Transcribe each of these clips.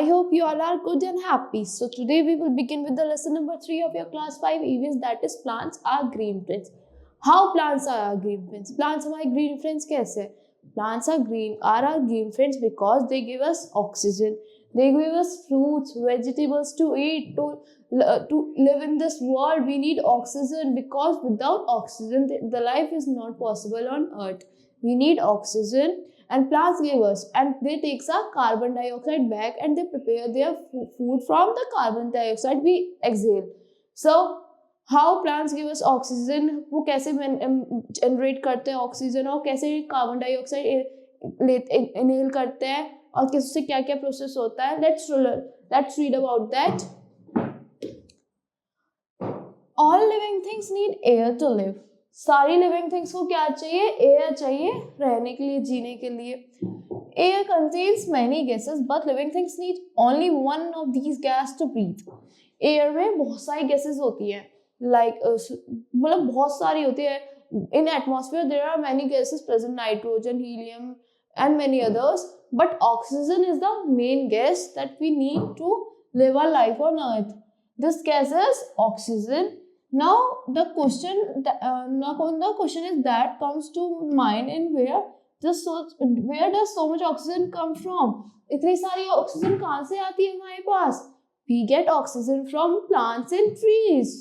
I hope you all are good and happy. So today we will begin with the lesson number 3 of your class 5 EVS, that is plants are green friends. How plants are our green friends? Plants हमारे green friends कैसे हैं? Plants are our green friends because they give us oxygen. They give us fruits, vegetables to eat, to live in this world. We need oxygen because without oxygen, the life is not possible on earth. We need oxygen and plants give us, and they take our carbon dioxide back and they prepare their food from the carbon dioxide we exhale. So how plants give us oxygen, वो कैसे generate करते हैं oxygen और कैसे carbon dioxide inhale करते हैं और किससे क्या क्या process होता है. Let's read about that. All living things need air to live. सारी लिविंग थिंग्स को क्या चाहिए? एयर चाहिए रहने के लिए, जीने के लिए. Air contains many gases but living things need only one of these gas to breathe. Air में बहुत सारी गैसेस होती हैं, लाइक मतलब बहुत सारी होती है. In atmosphere there are many gases present, nitrogen, helium and many others, but oxygen is the main gas that we need to live our life on earth. This gas is oxygen. Now the question is that comes to mind, in where does so much oxygen come from? इतनी सारी oxygen कहाँ से आती है हमारे पास? We get oxygen from plants and trees.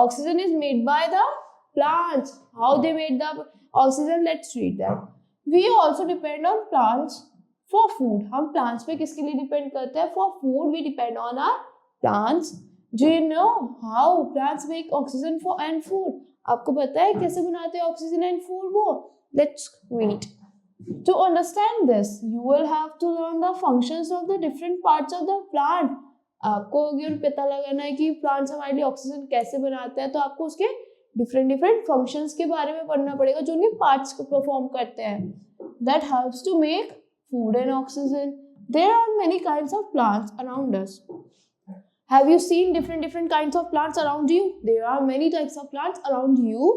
Oxygen is made by the plants. How they made the oxygen? Let's read that. We also depend on plants for food. हम plants पे किसके लिए depend करते हैं? For food we depend on our plants. Do you know how plants make oxygen for and food? आपको पता है कैसे बनाते हैं oxygen and food वो? Let's read. To understand this, you will have to learn the functions of the different parts of the plant. आपको अगर पता लगाना है कि plants हमारे लिए oxygen कैसे बनाते हैं, तो आपको उसके different functions के बारे में पढ़ना पड़ेगा जो उनके parts को perform करते हैं. That helps to make food and oxygen. There are many kinds of plants around us. Have you seen different kinds of plants around you? There are many types of plants around you.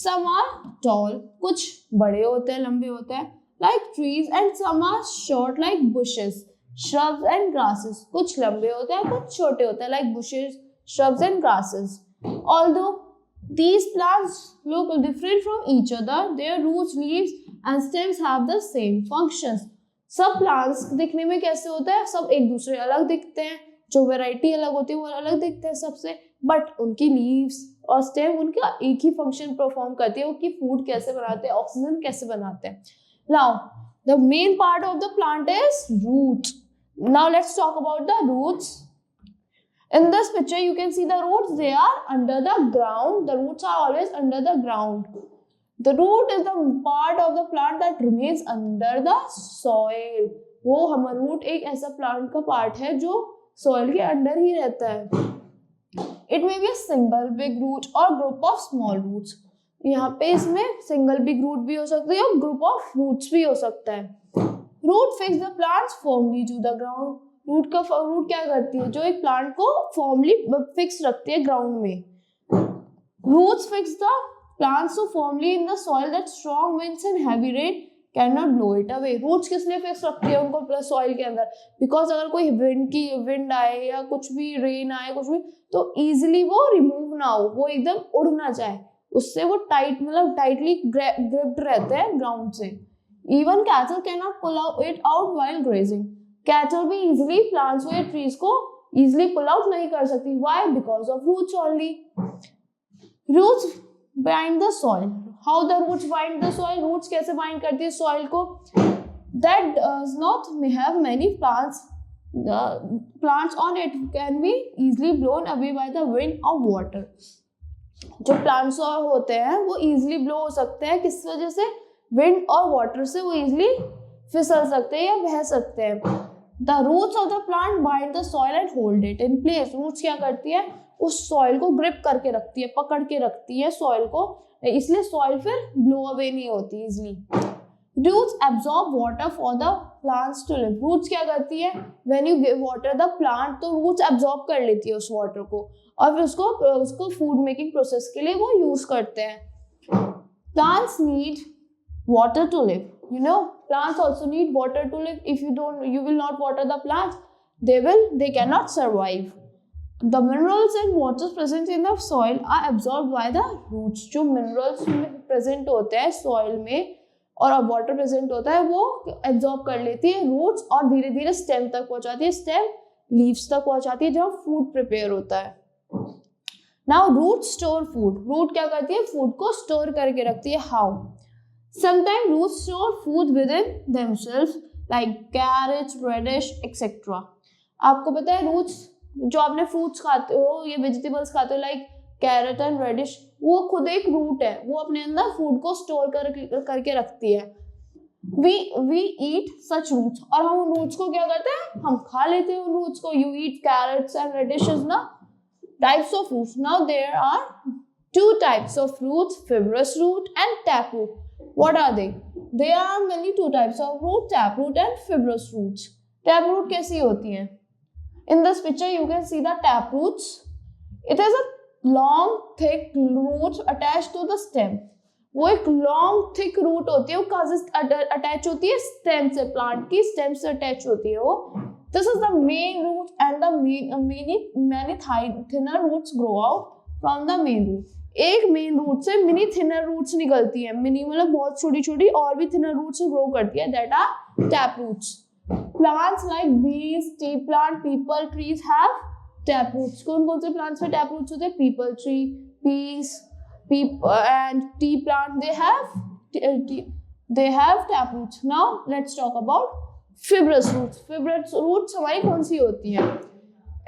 Some are tall, कुछ बड़े होते हैं, लंबे होते हैं, like trees, and some are short, like bushes, shrubs and grasses. कुछ लंबे होते हैं, कुछ छोटे होते हैं, like bushes, shrubs and grasses. Although these plants look different from each other, their roots, leaves and stems have the same functions. सब plants दिखने में कैसे होते हैं? सब एक दूसरे अलग दिखते हैं, जो वैरायटी अलग होती है वो अलग दिखते हैं सबसे, बट उनकी लीव्स और स्टेम उनका एक ही फंक्शन परफॉर्म करती है, उनकी फूड कैसे बनाते हैं, ऑक्सीजन कैसे बनाते हैं. Now the main part of the plant is root. Now let's talk about the roots. In this picture you can see the roots, they are under the ground. The roots are always under the ground. The root is the part of the plant that remains under the soil. वो हमारा root एक ऐसा plant का part है जो soil के अंदर ही रहता है. It may be a single big root or group of small roots. यहाँ पे इसमें सिंगल बिग रूट भी हो सकता है और ग्रुप ऑफ रूट्स भी हो सकता है. Root fix the plants firmly to the ground. Root क्या करती है? जो एक प्लांट को फर्मली फिक्स रखती है ग्राउंड में. Roots fix the plants so firmly in the soil that strong winds and heavy rain cannot blow it away. Roots किस लिए फिक्स रखती है उनको सॉइल के अंदर? बिकॉज अगर कोई विंड आए या कुछ भी रेन आए कुछ भी, तो इजिली वो रिमूव ना हो, वो एकदम उड़ ना जाए, उससे वो टाइटली ग्रिप्ड रहते हैं ग्राउंड से. Even cattle can not pull it out while grazing. Cattle भी इजिली प्लांट्स को या ट्रीज को इजिली पुल आउट नहीं कर सकती. Why? Because of roots only. Roots bind the soil. How the roots bind the soil? Roots कैसे bind करती है soil को? That does not have many plants. The plants on it can be easily blown away by the wind or water. जो plants होते हैं वो easily blow हो सकते हैं. किस वजह से? Wind और water से वो easily फिसल सकते हैं या बह सकते हैं. The roots of the plant bind the soil and hold it in place. Roots क्या करती है? उस सॉइल को ग्रिप करके रखती है, पकड़ के रखती है सॉइल को, इसलिए सॉइल फिर ब्लो अवे नहीं होती easily. Roots absorb water for the plants to live. Roots क्या करती है? When you give water the plant, तो रूट्स एब्जॉर्ब कर लेती है उस वाटर को और फिर उसको फूड मेकिंग प्रोसेस के लिए वो यूज करते हैं. Plants need water to live. You know, plants also need water to live. If you will not water the plants, they cannot survive. The minerals and waters present in the soil are absorbed by the roots. जो minerals present होते हैं soil में और water present होता है वो absorb कर लेती है रूट्स और धीरे धीरे स्टेम तक पहुंचाती है, स्टेम लीव्स तक पहुंचाती है जहाँ फूड प्रिपेयर होता है. Now root store food. Root क्या करती है? फूड को स्टोर करके रखती है. How? Sometime root store food with in themselves like carrots, radish etcetera. आपको पता है रूट्स जो आपने फ्रूट्स खाते हो या वेजिटेबल्स खाते हो लाइक कैरेट एंड रेडिश, वो खुद एक रूट है, वो अपने अंदर फूड को स्टोर करके रखती है. वी ईट सच रूट्स और हम उन रूट्स को क्या करते हैं? हम खा लेते हैं उन रूट्स को. You eat carrots and radishes ना. Types of roots. Now there are two types of roots, fibrous root and taproot. What are they? There are many two types of root, taproot and fibrous roots. Taproot कैसी होती हैं? In this picture you can see the taproots. It is a long thick root attached to the stem. वो एक long thick root होती है, वो कहाँ से अटैच होती है? स्टेम से, प्लांट की स्टेम से अटैच होती है वो. This is the main root and the many thinner roots grow out from the main root. एक मेन रूट से मिनी थिनर रूट्स निकलती है. मिनी मतलब बहुत छोटी छोटी और भी थिनर रूट्स ग्रो करती है. That are tap roots. Plants like बीज, tea plant, peepal trees have tap roots. कौन कौन से प्लांट्स में टैप रूट्स होते हैं? Peepal tree, peas, and tea plant they have tap roots. Now let's talk about fibrous roots. Fibrous roots हमारी कौन सी होती हैं?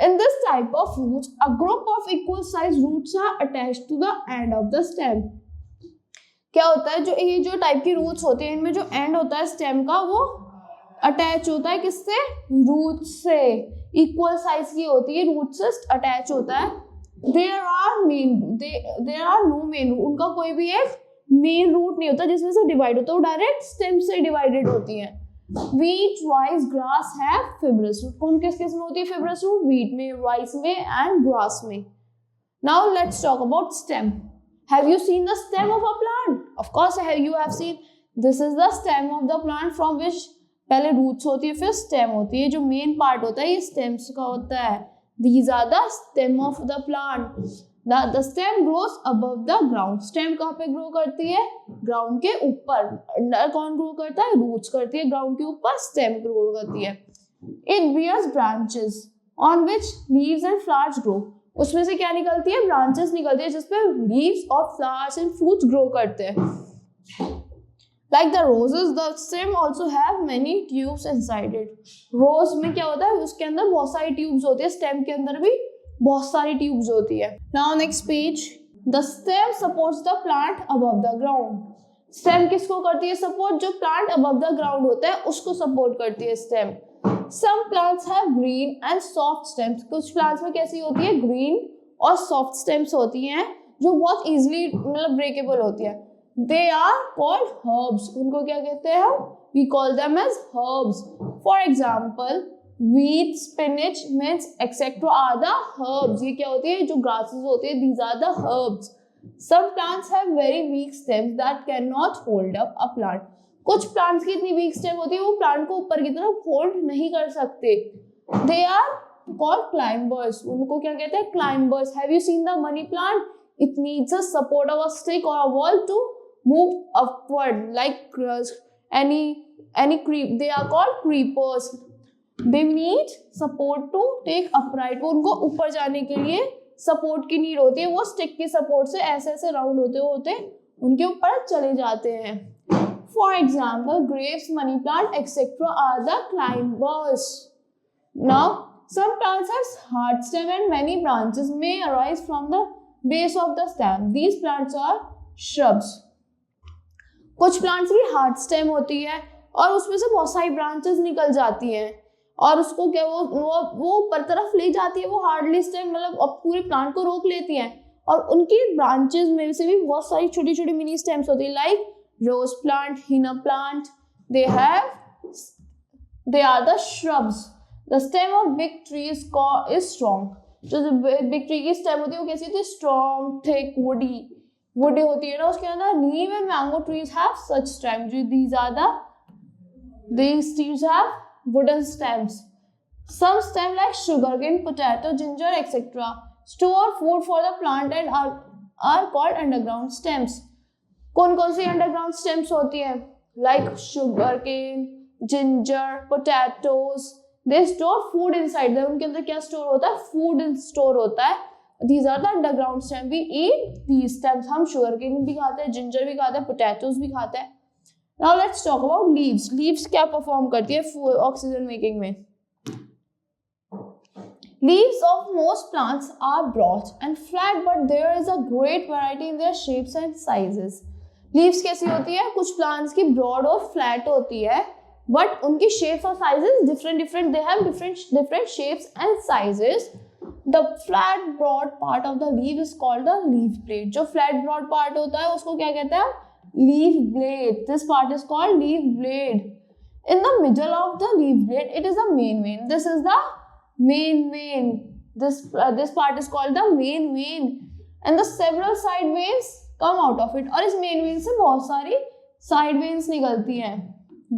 In this type of roots, a group of equal size roots are attached to the end of the stem. क्या होता है? जो ये जो टाइप की रूट्स होती हैं इनमें जो एंड होता है स्टेम का वो अटैच होता है किससे? रूट से. इक्वल साइज की होती है, रूट से अटैच होता है. There are no main root. उनका कोई भी एक मेन रूट नहीं होता जिसमें से डिवाइड होता है, वो डायरेक्ट स्टेम से डिवाइडेड होती है. Wheat, rice, grass have fibrous root. कौन किस किस में होती है fibrous root? Wheat में, rice में and grass में. Now let's talk about stem. Have you seen the stem of a plant? Of course you have seen. This is the stem of the plant from which पहले roots होती है फिर stem होती है. जो main part होता है ये stems का होता है. These are the stem of the plant. The stem grows above the ground. Stem कहाँ पे grow करती है? Ground के ऊपर. कौन grow करता है? Roots करती है ground के ऊपर, stem grow करती है. It bears branches on which leaves and flowers grow. उसमें से क्या निकलती है? Branches निकलती है जिसपे leaves और flowers and fruits grow करते हैं. Like the roses, the stem also have many tubes inside it. Rose में क्या होता है? उसके अंदर बहुत सारी tubes होती है. Stem के अंदर भी बहुत सारी ट्यूब्स होती है. Now next page. The stem supports the plant above the ground. Stem किसको करती है सपोर्ट? जो प्लांट अबव द ग्राउंड होता है उसको सपोर्ट करती है stem. Some plants have green and soft stems. कुछ प्लांट्स में कैसी होती है? ग्रीन और सॉफ्ट स्टेम्स होती हैं जो बहुत इजीली मतलब ब्रेकेबल होती है. They are called herbs. उनको क्या कहते हैं हम? We call them as herbs. For example wheat, spinach, mint, etc. are the herbs. ये क्या होती है? जो grasses होते हैं, these are the herbs. Some plants have very weak stems that cannot hold up a plant. कुछ plants की इतनी weak stem होती है वो plant को ऊपर की तरफ hold नहीं कर सकते. They are called climbers. उनको क्या कहते हैं? Climbers. Have you seen the money plant? It needs a support of a stick or a wall to move upward like any creep. They are called creepers. They need support to take upright. उनको ऊपर जाने के लिए support की need होती है. वो stick की सपोर्ट से ऐसे ऐसे राउंड होते होते उनके ऊपर चले जाते हैं. For example grapes, money plant etcetera are the climbers. Now some plants have hard stem and many branches may arise from the base of the stem. These plants are shrubs. कुछ plants की hard stem होती है और उसमें से बहुत सारी branches निकल जाती हैं और उसको क्या वो ऊपर तरफ ले जाती है. वो हार्डली स्टेम मतलब पूरे प्लांट को रोक लेती हैं और उनकी ब्रांचेस में से भी बहुत सारी छोटी छोटी मिनी स्टेम्स होती है like rose plant, henna plant. They are the shrubs. The stem of big tree is strong. जो बिग ट्री की स्टेम होती है वो कैसी होती है? स्ट्रॉन्ग, थिक, वुडी होती है ना. उसके अंदर neem and mango trees have such stem. These trees have wooden stems. Some stem like sugarcane, potato, ginger, etc. store food for the plant and are called underground stems. कौन कौन सी underground stems होती है? Like sugarcane, ginger, potatoes. They store food inside them. उनके अंदर क्या store होता है? Food store होता है. These are the underground stems. We eat these stems. हम sugarcane भी खाते हैं, ginger भी खाते हैं, potatoes भी खाते हैं. Now let's talk about leaves. Leaves क्या परफॉर्म करती है ऑक्सीजन मेकिंग में? Leaves of most plants are broad and flat, but there is a great variety in their shapes and sizes. Leaves कैसी होती है? कुछ plants की broad और flat होती है, but उनकी shapes और sizes different. They have different shapes and sizes. The flat broad part of the leaf is called the leaf blade. जो flat broad part होता है उसको क्या कहते हैं? Leaf blade. This part is called leaf blade. In the middle of the leaf blade, it is the main vein. This is the main vein. This part is called the main vein, and the several side veins come out of it. और इस main vein से बहुत सारी side veins निकलती हैं,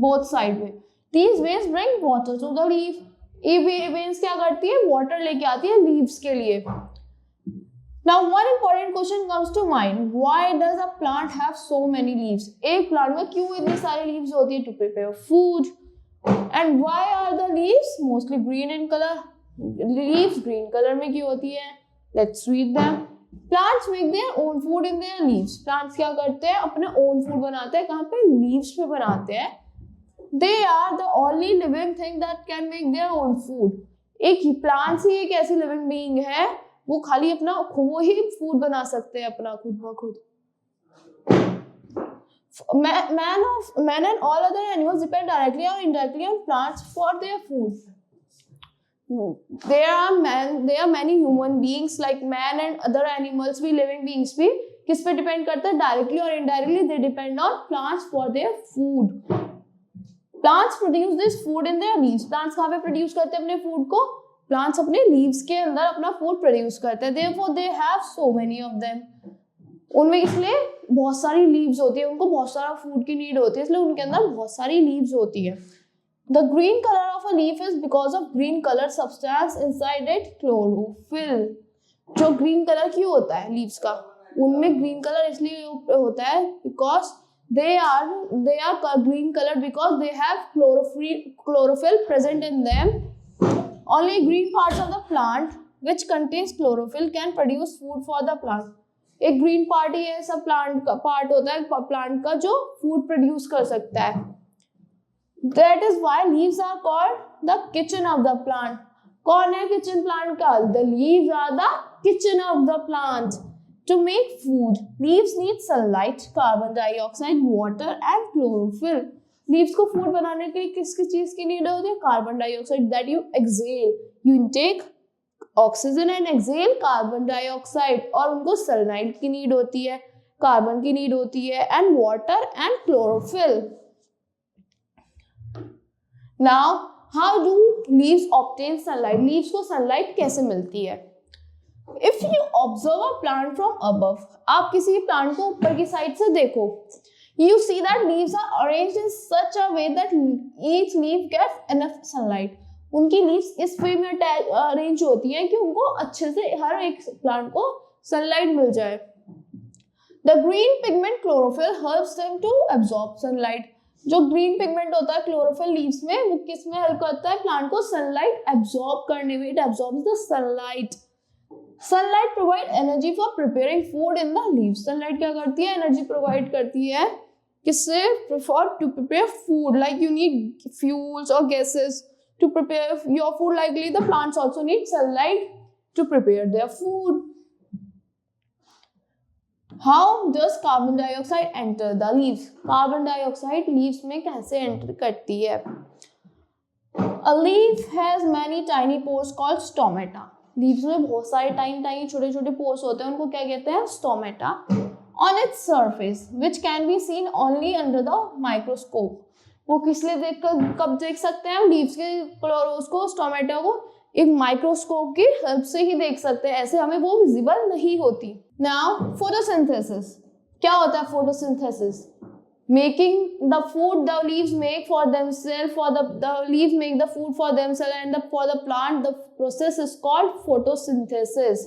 both side veins. These veins bring water to the leaf. ये veins क्या करती है? Water लेके आती है leaves के लिए. Now one important question comes to mind. Why does a plant have so many leaves? एक plant में क्यों इतनी सारी leaves होती है? To prepare food. And why are the leaves mostly green in color? Leaves green color में क्यों होती है? Let's read them. Plants make their own food in their leaves. Plants क्या करते हैं? अपने own food बनाते हैं. कहाँ पे? Leaves पे बनाते हैं. They are the only living thing that can make their own food. एक plants ही एक ऐसी living being है वो खाली अपना वो ही food बना सकते हैं अपना खुद ब खुद. Man and all other animals depend directly or indirectly on plants for their food. There are many human beings like man and other animals भी living beings भी किस पे depend करते हैं? Directly or indirectly they depend on plants for their food. Plants produce this food in their leaves. Plants कहाँ पे produce करते हैं अपने food को? Plants अपने leaves के अंदर अपना food produce करते हैं. Therefore they have so many of them. उनमें इसलिए बहुत सारी leaves होती है, उनको बहुत सारा food की need होती है, इसलिए उनके अंदर बहुत सारी leaves होती है. The green color of a leaf is because of green color substance inside it, chlorophyll. जो green color क्यों होता है leaves का? उनमें green color इसलिए होता है because they are green color because they have chlorophyll present in them. Only green parts of the plant which contains chlorophyll can produce food for the plant. एक green part ही है सब plant का part होता है plant का जो food produce कर सकता है. That is why leaves are called the kitchen of the plant. कौन है kitchen plant का? The leaves are the kitchen of the plant. To make food, leaves need sunlight, carbon dioxide, water and chlorophyll. Leaves को food बनाने के लिए किस चीज की need होती है? Carbon dioxide that you exhale. You intake oxygen and exhale carbon dioxide. और उनको sunlight की need होती है, carbon की need होती है and water and chlorophyll. Now, how do leaves obtain sunlight? Leaves को sunlight कैसे मिलती है? If you observe a plant from above, आप किसी plant को ऊपर की साइड से देखो, you see that leaves are arranged in such a way that each leaf gets enough sunlight. उनकी leaves इस way में arrange होती हैं कि उनको अच्छे से हर एक plant को sunlight मिल जाए. The green pigment chlorophyll helps them to absorb sunlight. जो ग्रीन पिगमेंट होता है क्लोरोफिल लीव्स में वो किस में हेल्प करता है? प्लांट को सनलाइट एब्जॉर्ब करने में. It absorbs the sunlight. Sunlight provide energy for preparing food in the leaves. Sunlight क्या करती है? एनर्जी प्रोवाइड करती है किससे? For to prepare food. Like you need fuels और gases to prepare your food. Likely the plants also need sunlight to prepare their food. How does carbon dioxide enter the leaves? Carbon dioxide leaves में कैसे enter करती है? A leaf has many tiny pores called stomata. Leaves में बहुत सारे tiny छोटे-छोटे pores होते हैं, उनको क्या कहते हैं? Stomata. On its surface, which can be seen only under the microscope. वो किस लिए कब देख सकते हैं हम leaves के क्लोरोस को, स्टोमेटा को? एक माइक्रोस्कोप की हेल्प से ही देख सकते हैं, ऐसे हमें वो विजिबल नहीं होती. नाउ फोटोसिंथेसिस क्या होता है? Photosynthesis making the food the leaves make for themselves, for the leaves make the food for themselves, and for the plant the process is called photosynthesis.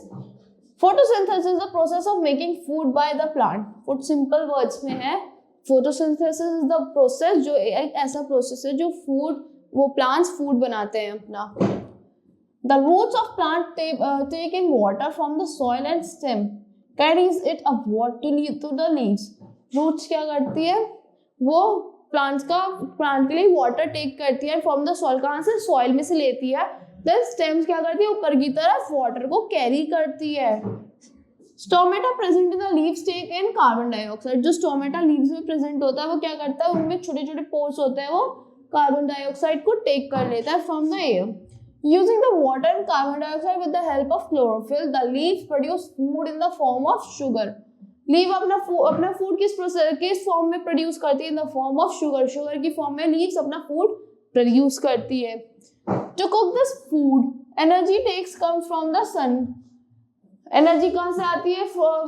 Photosynthesis is the process of making food by the plant. Put simple words में है, photosynthesis is the process, जो एक ऐसा process है जो food, वो plants food बनाते हैं अपना. The roots of plant take in water from the soil and stem carries it upward to the leaves. Roots क्या करती है, वो प्लांट के लिए वाटर टेक करती है फ्रॉम द सॉइल. कहाँ से, सॉइल में से लेती है. देन स्टेम्स क्या करती है, ऊपर की तरफ वाटर को कैरी करती है. Stomata present in the leaves take in carbon dioxide. जो स्टोमेटा लीव्स में प्रेजेंट होता है वो क्या करता है, उनमें छोटे छोटे पोर्स होते हैं, वो कार्बन डाइऑक्साइड को टेक कर लेता है from the air. Using the water and carbon dioxide with the help of chlorophyll, the leaves produce food in the form of sugar. Leave अपना फूड किस फॉर्म में प्रोड्यूस करती है, in the form of sugar. Sugar की form में leaves अपना food produce करती है. To cook this food, energy takes comes from the sun. Energy कहाँ से आती है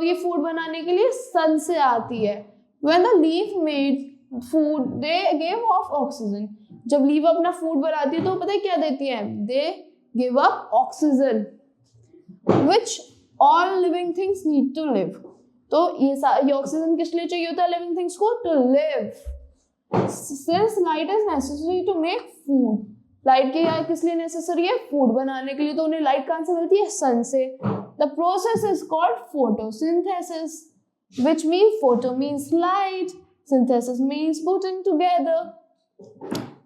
ये फूड बनाने के लिए, सन से आती है. When the leave made food they give off oxygen. जब लीव अपना फूड बनाती है तो पता है क्या देती है, they give up oxygen which all living things need to live. तो ये ऑक्सीजन किस लिए चाहिए होता है लिविंग थिंग्स को, to live. Since light is necessary to make food. Light किस लिए नेसेसरी है, फूड बनाने के लिए. तो उन्हें लाइट कहाँ से मिलती है, सन से. The process is called photosynthesis, which means photo means light, synthesis means putting together.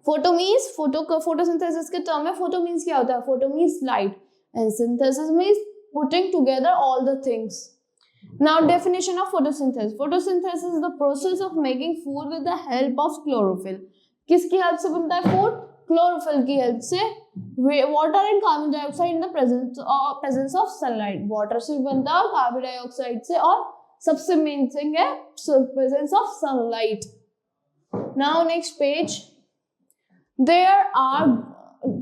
Photo means photosynthesis के टर्म में फोटो मीन्स क्या होता है, photo means light, and synthesis means putting together all the things. Now definition of photosynthesis. Photosynthesis is the process of making food with the help of chlorophyll. किसकी help से बनता है food, chlorophyll की help से. Water and carbon dioxide in the presence of sunlight. Water से बनता है, carbon dioxide से, और सबसे मेन थिंग है presence of sunlight. Now next page. There are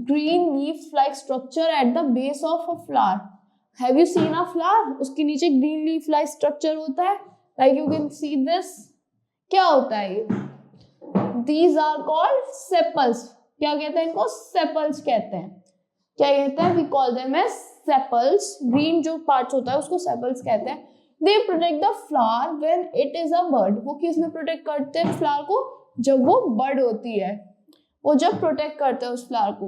green leaf-like structure at the base of a flower. Have you seen a flower? उसके नीचे green leaf-like structure होता है. Like you can see this. क्या होता है ये? These are called sepals. क्या कहते हैं इनको? Sepals कहते हैं. क्या कहते हैं? We call them as sepals. Green जो parts होता है उसको sepals कहते हैं. They protect the flower when it is a bud. वो किस में protect करते हैं flower को? जब वो bud होती है. वो जब प्रोटेक्ट करते हैं उस फ्लावर को.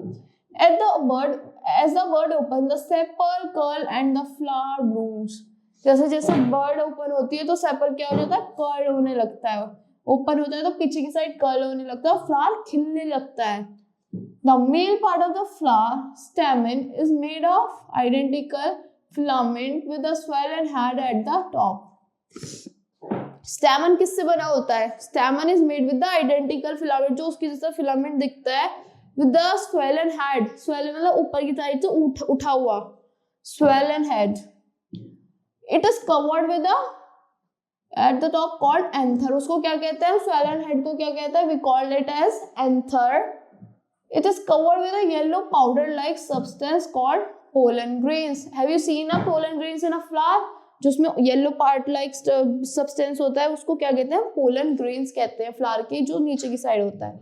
As the bud open, the sepal curl and the flower blooms. जैसे जैसे बर्ड ओपन होती है तो सेपल क्या हो जाता है, कर्ल होने लगता है. ओपन होता है तो पीछे की साइड कर्ल होने लगता है, फ्लावर खिलने लगता है. The male part of the flower stamen is made of identical filament with a swollen head at the top. Stamen किससे बना होता है, stamen is made with the identical filament, जो उसकी जैसा फिलामेंट दिखता है, with the swollen head. Swollen मतलब ऊपर की साइड से उठा हुआ, swollen head. It is covered with at the top called anther. उसको क्या कहते हैं, स्वेलन हेड को क्या कहते हैं, we called it as anther. It is covered with a yellow powder like substance called pollen grains. Have you seen a pollen grains in a flower? जिसमें yellow part like substance होता है उसको क्या कहते हैं, पोलन ग्रेन्स कहते हैं, flower के जो नीचे की साइड होता है.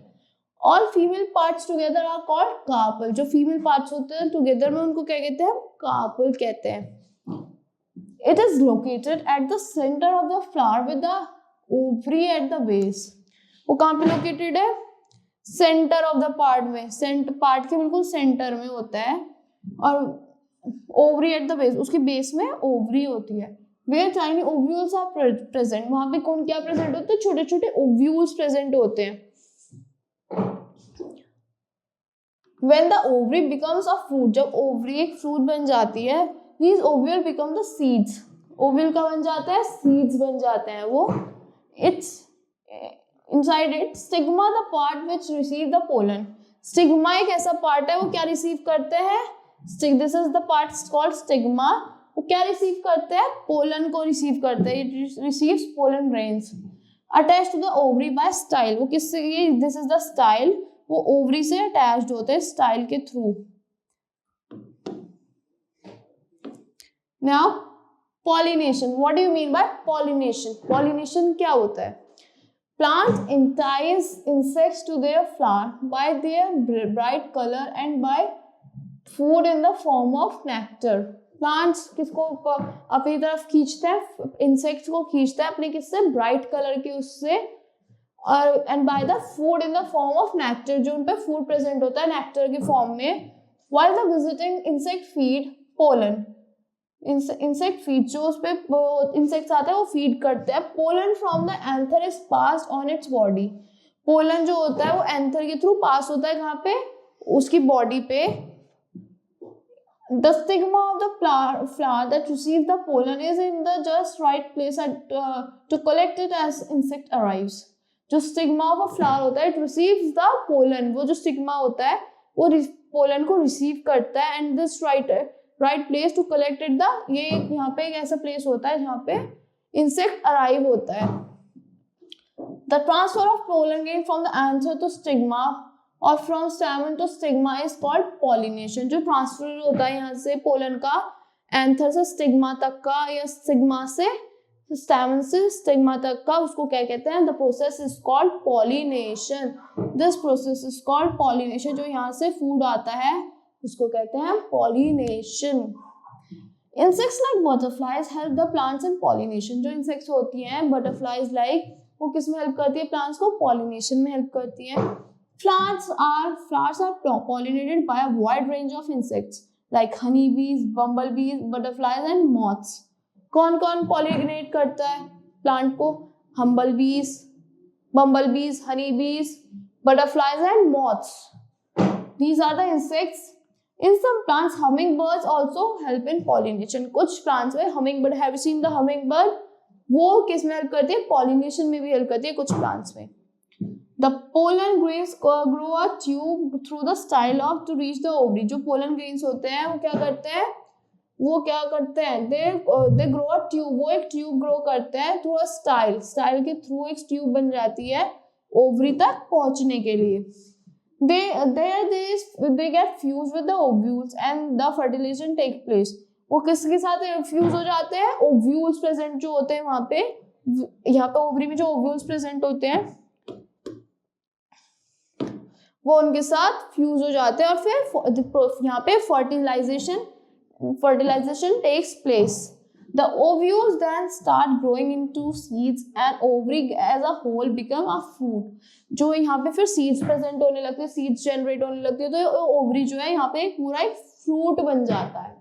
All female parts together are called carpel. जो फीमेल पार्ट्स होते हैं टुगेदर में उनको क्या कहते हैं, कार्पल कहते हैं. It is located at the center of the flower with the ovary at the base. वो कहाँ पे लोकेटेड है, सेंटर ऑफ द पार्ट में, पार्ट के बिल्कुल सेंटर में होता है, और ओवरी एट द बेस, उसके बेस में ओवरी होती है. Where tiny ovules are present. वहां पे कौन क्या प्रेजेंट होते हैं, छोटे छोटे ओव्यूल्स प्रेजेंट होते हैं. When the ovary becomes a fruit, जब ओवरी एक फ्रूट बन जाती है, these ovule become the seeds. Ovule का बन जाता है, सीड्स बन जाते हैं वो. It's inside it stigma, the part which receive the pollen. Stigma एक ऐसा पार्ट है वो क्या रिसीव करते हैं, this is the part called stigma. वो क्या रिसीव करते हैं, पोलन को रिसीव करते हैं. It receives pollen grains attached to the ovary by style. वो किससे, ये दिस इज द स्टाइल, वो ओवरी से अटैच्ड होते हैं स्टाइल के through. Now pollination. What do you mean by pollination? Pollination क्या होता है? Plant entice insects to their flower by their bright color and by food in the form of nectar. Plants किसको अपनी तरफ खींचते हैं, इंसेक्ट्स को खींचते हैं अपने किससे, ब्राइट कलर के उससे, और and by the food in the form of nectar, जो उन पे फूड प्रेजेंट होता है नेक्टर की फॉर्म में. While the visiting insect feed pollen, insect feed, जो उस पे इंसेक्ट्स आते हैं वो फीड करते हैं. Pollen from the anther is passed on its body. Pollen जो होता है वो एंथर के थ्रू पास होता है कहाँ पे, उसकी बॉडी पे. The stigma of the flower that receives the pollen is in the just right place to collect it as insect arrives. जो stigma of a flower होता है, it receives the pollen, वो जो stigma होता है वो pollen को receive करता है, and this right place to collect it, ये यहाँ पे एक ऐसा place होता है जहाँ पे insect arrive होता है. The transfer of pollen grain from the anther to stigma और from stamen to stigma is called pollination. जो ट्रांसफर होता है यहाँ से पोलन का एंथर से स्टिग्मा तक का, या स्टिग्मा से स्टैमेन से स्टिग्मा तक का, उसको क्या कहते हैं, the process is called pollination. This process is called pollination. जो यहाँ से फूड आता है उसको कहते हैं pollination. Insects like butterflies help the plants in pollination. जो इंसेक्ट्स होती हैं बटरफ्लाइज लाइक, वो किस में हेल्प करती है, प्लांट्स को पॉलिनेशन में हेल्प करती है. Flowers are pollinated by a wide range of insects like honeybees, bumblebees, butterflies and moths. कौन कौन pollinate करता है प्लांट को, bumblebees, honeybees, butterflies and moths. These are the insects. In some plants, hummingbirds also help in pollination. कुछ plants में hummingbird, have you seen the hummingbird? वो किस में help करती है, pollination में भी help करती है कुछ plants में. The pollen grains grow a tube through the style of to reach the ovary. जो pollen grains होते हैं वो क्या करते हैं, they grow a tube, वो एक tube grow करते हैं through a style के through एक tube बन जाती है ovary तक पहुंचने के लिए. They get fused with the ovules and the fertilization takes place. वो किसके साथ फ्यूज हो जाते हैं, ओव्यूल्स प्रेजेंट जो होते हैं वहां पे, यहाँ पे ओवरी में जो ओव्यूल्स प्रेजेंट होते हैं वो उनके साथ फ्यूज हो जाते हैं, और फिर यहाँ पे fertilization takes place. The ovules then start growing into seeds and ovary as a whole become a fruit. जो यहाँ पे फिर seeds present होने लगते हैं, seeds generate होने लगती है, तो ovary जो है यहाँ पे एक पूरा एक fruit बन जाता है.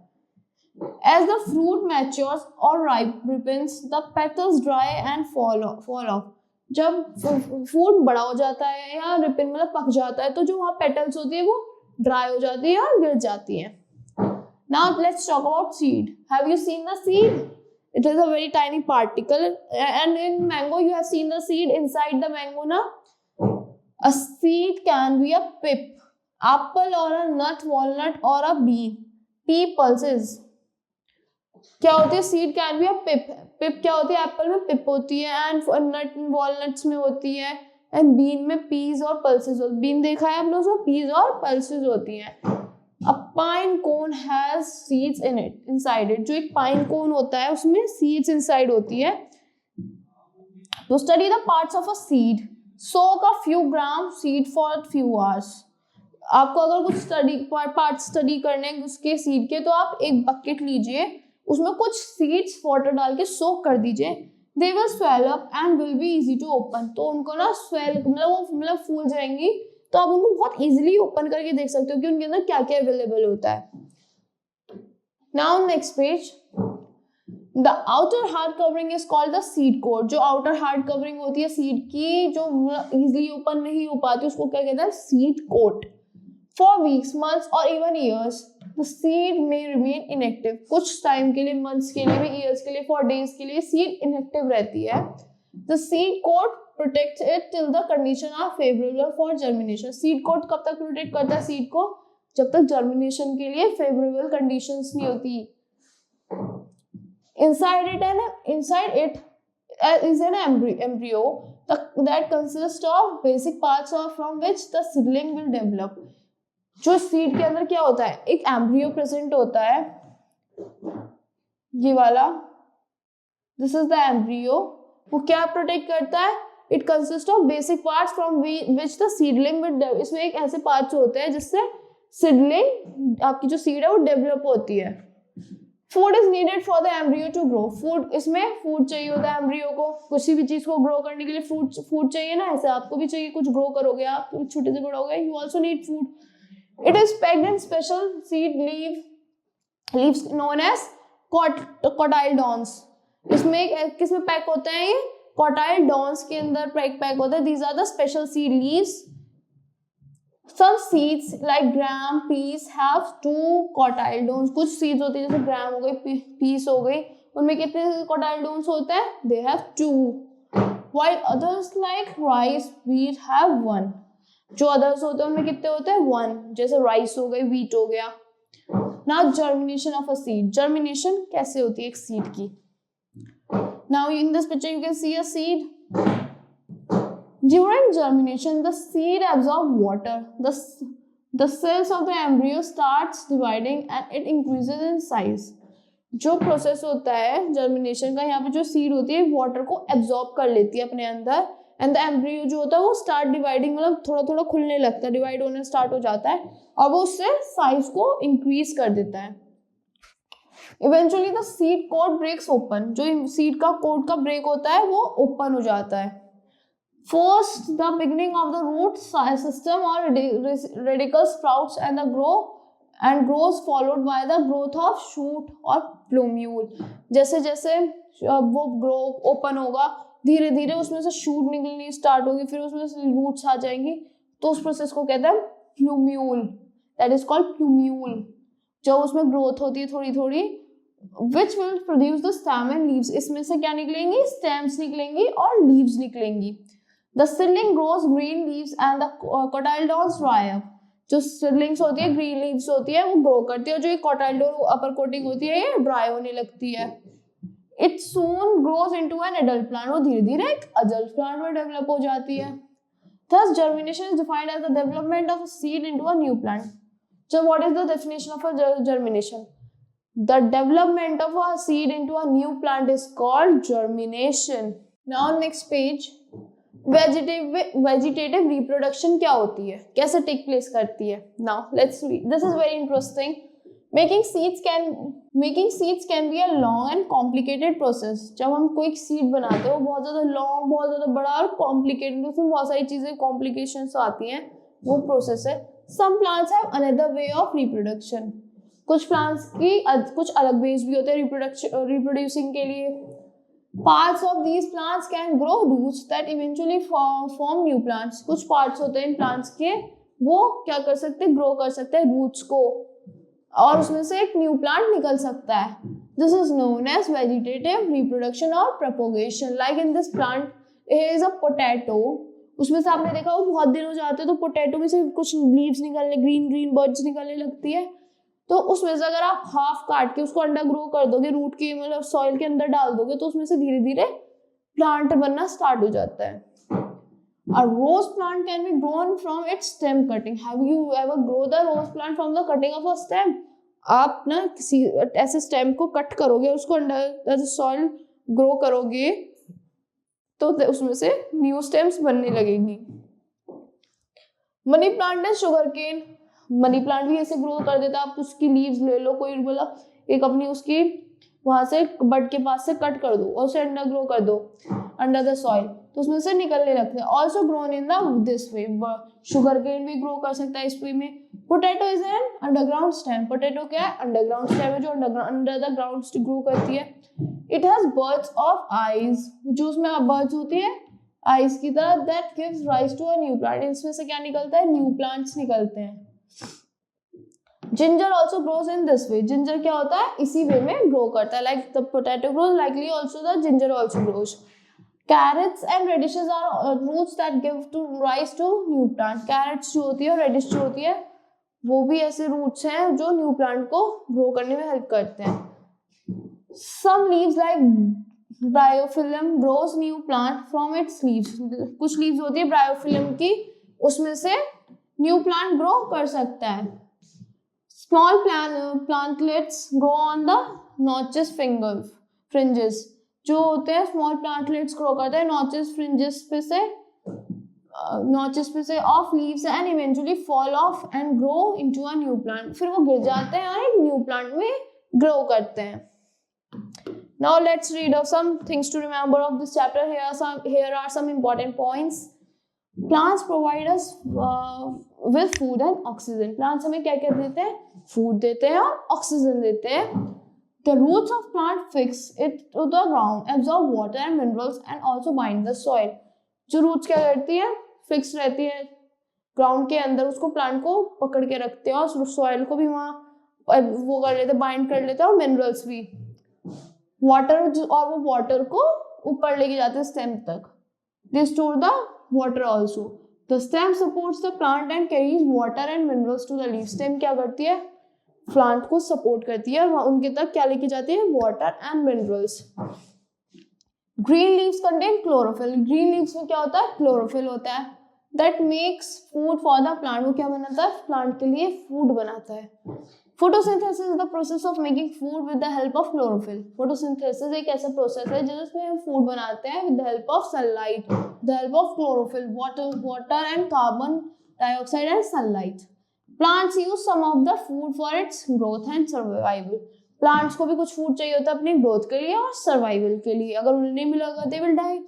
As the fruit matures or ripens, the petals dry and fall off. जब फ्रूट बड़ा हो जाता है या रिपन मतलब पक जाता है, तो जो वहाँ पेटल्स होती है वो ड्राई हो जाती है और गिर जाती है. Now let's talk about seed. Have you seen the seed? It is a very tiny particle, and in mango you have seen the seed inside the mango, na? A seed can be a pip, apple or a nut, walnut or a bean. Pea pulses. क्या होती है, seed can be a पिप. पिप क्या होती है, Apple में पिप होती है, and nut walnuts में होती है, एंड बीन में पीज और पल्सेस. बीन देखा है आप लोगों को, पीज और पल्सेस होती हैं. A pine cone has seeds in it, inside it. जो एक पाइन कोन होता है उसमें सीड्स इनसाइड होती है. तो study the parts of a seed. Soak a few gram seed for few hours. आपको अगर कुछ पार्ट स्टडी करने उसके सीड के, तो आप एक बकेट लीजिए, उसमें कुछ सीड्स वाटर डाल के सोक कर दीजिए. They will swell up and will be easy to open. तो उनको ना स्वेल मतलब फूल जाएंगी, तो आप उनको बहुत इजीली ओपन करके देख सकते हो कि उनके अंदर क्या क्या अवेलेबल होता है. Now next page. The outer hard covering is called the seed coat. जो आउटर हार्ड कवरिंग होती है सीड की, जो इजीली ओपन नहीं हो पाती, उसको क्या कहते हैं, seed coat. For weeks, months और even years the seed may remain inactive. कुछ टाइम के लिए, मंथ्स के लिए भी, ईयर्स के लिए, फॉर डेज के लिए सीड इनएक्टिव रहती है. The seed coat protects it till the condition are favorable for germination. Seed coat कब तक प्रोटेक्ट करता है सीड को, जब तक जर्मिनेशन के लिए फेवरेबल कंडीशंस नहीं होती. Inside it is an embryo that consists of basic parts from which the seedling will develop. जो सीड के अंदर क्या होता है, एक एम्ब्रियो प्रेजेंट होता है, ये वाला, दिस इज द एम्ब्रियो. वो क्या प्रोटेक्ट करता है, it consist of basic parts from which the seedling will, इसमें एक ऐसे पार्ट्स होते हैं जिससे सीडलिंग, आपकी जो सीड है वो डेवलप होती है। Food is needed for the embryo to grow, food, इसमें फूड चाहिए होता है एम्ब्रियो को, किसी भी चीज को ग्रो करने के लिए फूड चाहिए ना, ऐसे आपको भी चाहिए, कुछ ग्रो करोगे आप, छोटे से बड़ा हो गए, you also need food. It is packed in special seed leaves known as cotyledons, इसमें किसमें पैक होते हैं ये, कॉटाइलडॉन्स के अंदर पैक होता है। These are the special seed leaves. Some seeds like gram, peas have 2 cotyledons, कुछ seeds होती है जैसे ग्राम हो गई, पीस हो गई, उनमें कितने cotyledons होते हैं, they have 2, while others like rice, wheat have 1, जो others होते हैं उनमें कितने होते हैं, 1, जैसे rice हो गई, wheat हो गया। Now germination of a seed, germination कैसे होती है एक seed की। Now in this picture you can see a seed. During germination, the seed absorbs water. The cells of the embryo starts dividing and it increases in size. जो process होता है germination का, यहाँ पे जो सीड होती है वाटर को एब्जॉर्ब कर लेती है अपने अंदर, एंड द एम्ब्रियो जो होता है वो स्टार्ट डिवाइडिंग, मतलब थोड़ा थोड़ा खुलने लगता है, डिवाइड होने स्टार्ट हो जाता है, और वो उससे साइज को इंक्रीज कर देता है। Eventually the seed coat breaks open, जो सीड का कोट का ब्रेक होता है वो ओपन हो जाता है। First, the beginning of the root system or radicle sprouts and grows, followed by the growth of shoot or plumule. जैसे जैसे वो ग्रो ओपन होगा, धीरे धीरे उसमें से शूट निकलनी स्टार्ट होगी, फिर उसमें से रूट्स आ जाएंगी, तो उस प्रोसेस को कहते हैं plumule, that is called plumule. जब उसमें ग्रोथ होती है थोड़ी थोड़ी, which will produce the stem and leaves, इसमें से क्या निकलेंगी, स्टेम्स निकलेंगी और लीव्स निकलेंगी। The seedling grows green leaves and the cotyledons dry up. जो seedlings होती है green leaves होती है वो ग्रो करती है, और जो ये cotyledon upper coating होती है ये dry होने लगती है। It soon grows into an adult plant, वो धीरे धीरे एक adult plant में डेवलप हो जाती है। Thus germination is defined as the development of a seed into a new plant. So what is the definition of a germination? The development of a seed into a new plant is called germination. Now next page. Vegetative reproduction क्या होती है, कैसे take place करती है। Now let's read, this is very interesting. Making seeds can be a long and complicated process. जब हम कोई seed बनाते हैं वो बहुत ज्यादा लॉन्ग, बहुत ज्यादा बड़ा और कॉम्प्लिकेटेड, उसमें बहुत सारी चीजें कॉम्प्लिकेशंस आती हैं, वो प्रोसेस है। Some plants have another way of reproduction, कुछ प्लांट्स की कुछ अलग वेज भी होते हैं रिप्रोड्यूसिंग के लिए। Parts of these plants can grow roots that eventually form new plants. कुछ parts होते हैं इन plants के, वो क्या कर सकते हैं, grow कर सकते हैं roots को, और उसमें से एक new plant निकल सकता है। This is known as vegetative reproduction or propagation. Like in this plant, here is a potato. उसमें से आपने देखा वो बहुत दिन हो जाते हैं तो पोटैटो में से कुछ लीव्स निकलने, ग्रीन बर्ड्स निकलने लगती है, तो उसमें से अगर आप हाफ काट के उसको अंडर ग्रो कर दोगे, रूट के मतलब सॉइल के अंदर डाल दोगे, तो उसमें से धीरे धीरे प्लांट बनना स्टार्ट हो जाता है। A rose plant can be grown from its stem cutting. Have you ever grow the rose plant from the cutting of a stem? आप ना किसी ऐसे स्टेम को कट करोगे, उसको अंडर सॉइल ग्रो करोगे, तो उसमें से न्यू स्टेम्स बनने लगेंगी। मनी प्लांट है शुगर केन, मनी प्लांट भी ऐसे ग्रो कर देता है। आप उसकी लीव्स ले लो, कोई बोला एक अपनी उसकी वहां से बड के पास से कट कर दो और उसे अंडर ग्रो कर दो अंडर द सॉइल, तो उसमें से निकलने लगते हैं। Also grown in the this way, sugar cane भी ग्रो कर सकता है इस वे में। Potato is an underground stem, potato क्या है, अंडरग्राउंड स्टेम है जो अंडर द ग्राउंड ग्रो करती है। It has buds of eyes, जो उसमें बर्ड्स होती है आईज की तरह, that gives rise to a new plant, इसमें से क्या निकलता है, न्यू प्लांट्स निकलते हैं। Ginger also grows in this way, ginger क्या होता है, इसी वे में ग्रो करता है। Like the potato grows, likely also the ginger also grows. Carrots and radishes are roots that give to rise to new plant. Crates जो होती है और रेडिश जो होती है वो भी ऐसे रूट्स हैं जो न्यू प्लांट को ग्रो करने में हेल्प करते हैं। Some leaves like bryophyllum grows new plant from its leaves, कुछ लीव्स होती है ब्रायोफिलम की, उसमें से न्यू प्लांट ग्रो कर सकता है। Small plantlets grow on the notches fringes, जो होते हैं स्मॉल प्लांटलेट्स ग्रो करते हैं नॉचेस फ्रिंजेस पे से of leaves and eventually fall of and grow into a new plant, फिर वो गिर जाते हैं और एक न्यू प्लांट में ग्रो करते हैं. Now let's read of some things to remember of this chapter. Here are some important points. Plants provide us with food and oxygen. Plants हमें क्या क्या देते हैं? Food देते हैं और oxygen देते हैं. The roots of plant fix it to the ground, absorb water and minerals and also bind the soil. जो roots क्या करती है? Fix रहती है ground के अंदर, उसको plant को पकड़ के रखते हैं और soil को भी वहाँ वो कर लेते हैं, bind कर लेते हैं और minerals भी. वाटर और वो वाटर को ऊपर लेके जाते हैं स्टेम तक. They store the water also. The stem supports the plant and carries water and minerals to the leaf. Stem क्या करती है? प्लांट को सपोर्ट करती है और उनके तक क्या लेके जाती है? Water and minerals. Green leaves contain chlorophyll. Green leaves में क्या होता है? क्लोरोफिल होता है. That makes food for the plant. वो क्या बनाता है? प्लांट के लिए फूड बनाता है. Photosynthesis is the process of making food with the help of chlorophyll. Photosynthesis एक ऐसा प्रोसेस है जिसमें हम फूड बनाते हैं with the help of sunlight, the help of chlorophyll, water and carbon dioxide and sunlight. Plants use some of the food for its growth and survival. Plants को भी कुछ फूड चाहिए होता है अपनी ग्रोथ के लिए और सर्वाइवल के लिए. अगर उन्हें नहीं मिलेगा they will die.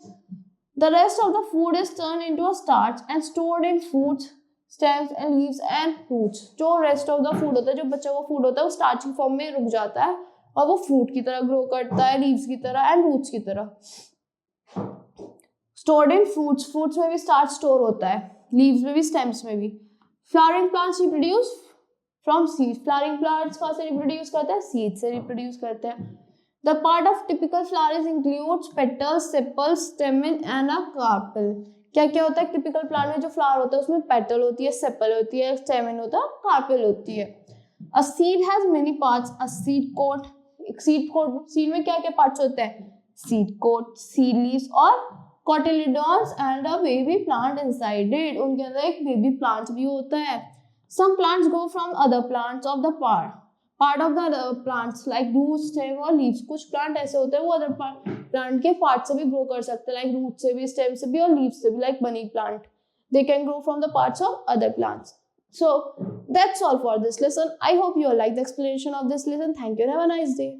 The rest of the food is turn into a starch and stored in fruits, stems and leaves and roots. जो rest of the food होता है, जो बचा हुआ फूड होता है, वो स्टार्च की फॉर्म में रुक जाता है और वो फ्रूट की तरह ग्रो करता है, लीव्स की तरह एंड रूट्स की तरह. Stored in fruits. फ्रूट्स में भी स्टार्च स्टोर होता है, लीव्स में भी, स्टेम्स में भी. Flowering plants reproduce from seeds. Flowering plants कहाँ से रिप्रोड्यूस करते हैं? सीड से रिप्रोड्यूस करते हैं. The part of typical flowers includes petals, sepals, स्टेमन and a carpel. क्या क्या होता है टिपिकल प्लांट में? जो फ्लावर होता है उसमें पेटल होती है, सेपल होती है, स्टेमन होता है, कार्पेल होती है. A seed has many parts. A seed coat. Seed में क्या क्या पार्ट्स होते हैं? सीड कोट, सीड लीव्स और cotyledons and a baby plant inside it. उनके अंदर एक बेबी प्लांट भी होता है. Some plants grow from other plants of the part of the plants like root, stem और लीव्स. कुछ प्लांट ऐसे होते हैं वो अदर प्लांट के पार्ट से भी ग्रो कर सकते हैं, लाइक रूट से भी, स्टेम से भी और लीव्स से भी, like money plant. They can grow from the parts of other plants. So that's all for this lesson. I hope you all like the explanation of this lesson. Thank you and have a nice day.